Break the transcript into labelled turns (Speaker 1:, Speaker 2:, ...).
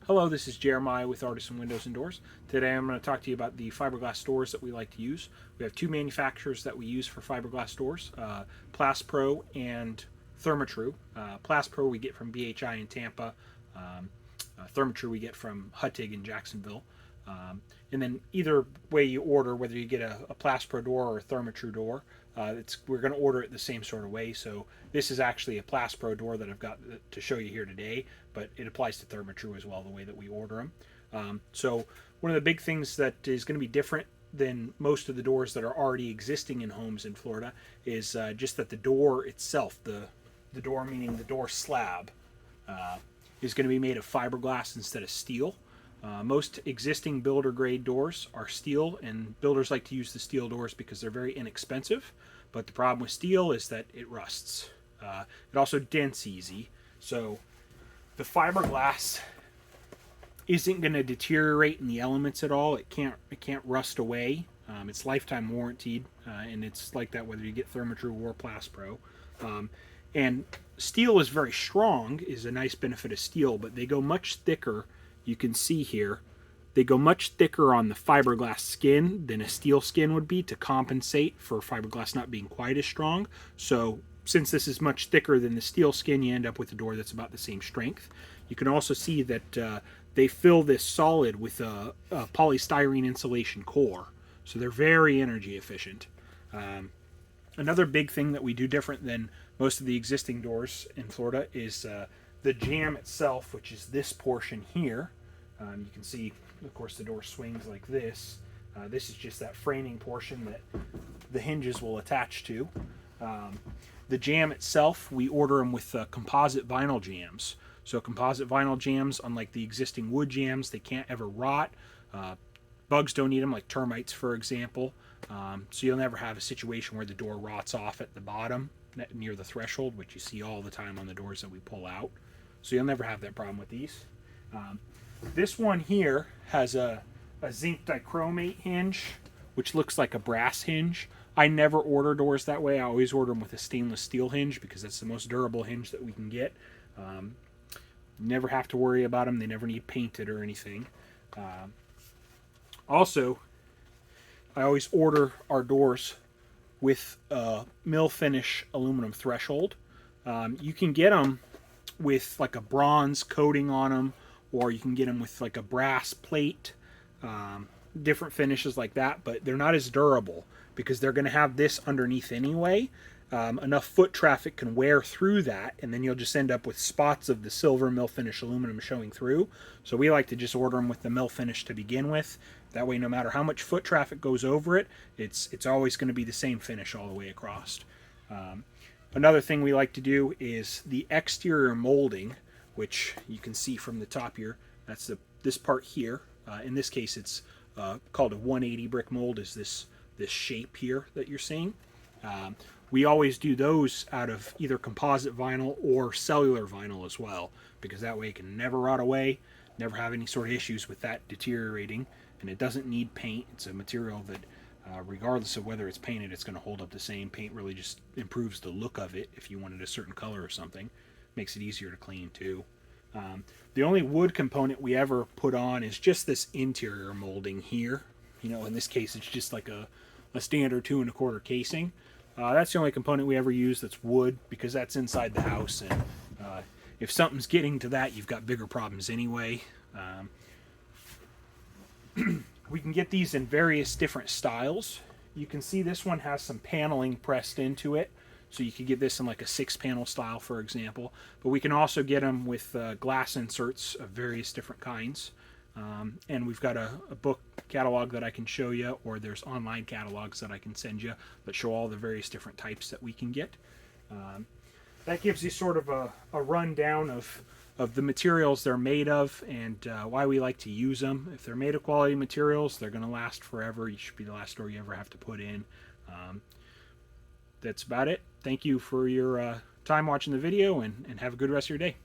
Speaker 1: Hello, this is Jeremiah with Artisan Windows and Doors. Today I'm going to talk to you about the fiberglass doors that we like to use. We have two manufacturers that we use for fiberglass doors, Plastpro and Thermatru. Plastpro we get from BHI in Tampa. Thermatru we get from Huttig in Jacksonville. And then either way you order, whether you get a Plastpro door or a Thermatru door, we're going to order it the same sort of way. So this is actually a Plastpro door that I've got to show you here today, but it applies to Thermatru as well, the way that we order them. So one of the big things that is going to be different than most of the doors that are already existing in homes in Florida is just that the door itself, the door meaning the door slab, is going to be made of fiberglass instead of steel. Most existing builder grade doors are steel, and builders like to use the steel doors because they're very inexpensive. But the problem with steel is that it rusts. It also dents easy. So the fiberglass isn't going to deteriorate in the elements at all. It can't rust away. It's lifetime warranted, and it's like that whether you get Thermatru or Plastpro. And steel is very strong, is a nice benefit of steel, but they go much thicker. You can see here, they go much thicker on the fiberglass skin than a steel skin would be to compensate for fiberglass not being quite as strong. So since this is much thicker than the steel skin, you end up with a door that's about the same strength. You can also see that they fill this solid with a polystyrene insulation core. So they're very energy efficient. Another big thing that we do different than most of the existing doors in Florida is the jamb itself, which is this portion here. You can see, of course, the door swings like this. This is just that framing portion that the hinges will attach to. The jamb itself, we order them with composite vinyl jambs. So composite vinyl jambs, unlike the existing wood jambs, they can't ever rot. Bugs don't eat them, like termites, for example. So you'll never have a situation where the door rots off at the bottom near the threshold, which you see all the time on the doors that we pull out. So you'll never have that problem with these. This one here has a zinc dichromate hinge, which looks like a brass hinge. I never order doors that way. I always order them with a stainless steel hinge because that's the most durable hinge that we can get. Never have to worry about them. They never need painted or anything. Also, I always order our doors with a mill finish aluminum threshold. You can get them with like a bronze coating on them, or you can get them with like a brass plate, different finishes like that, but they're not as durable because they're going to have this underneath anyway. Enough foot traffic can wear through that, and then you'll just end up with spots of the silver mill finish aluminum showing through. So we like to just order them with the mill finish to begin with. That way, no matter how much foot traffic goes over it, it's always going to be the same finish all the way across. Another thing we like to do is the exterior molding, which you can see from the top here. That's this part here. In this case, it's called a 180 brick mold. Is this shape here that you're seeing? We always do those out of either composite vinyl or cellular vinyl as well, because that way it can never rot away, never have any sort of issues with that deteriorating, and it doesn't need paint. It's a material that regardless of whether it's painted, it's going to hold up the same. Paint really just improves the look of it if you wanted a certain color or something. Makes it easier to clean too. The only wood component we ever put on is just this interior molding here. You know, in this case, it's just like a standard 2 1/4 casing. That's the only component we ever use that's wood, because that's inside the house, and if something's getting to that, you've got bigger problems anyway. We can get these in various different styles. You can see this one has some paneling pressed into it, so you could get this in like a 6-panel style, for example. But we can also get them with glass inserts of various different kinds. And we've got a book catalog that I can show you, or there's online catalogs that I can send you that show all the various different types that we can get. That gives you sort of a rundown of the materials they're made of and why we like to use them. If they're made of quality materials, they're going to last forever. You should be the last door you ever have to put in. That's about it. Thank you for your time watching the video, and have a good rest of your day.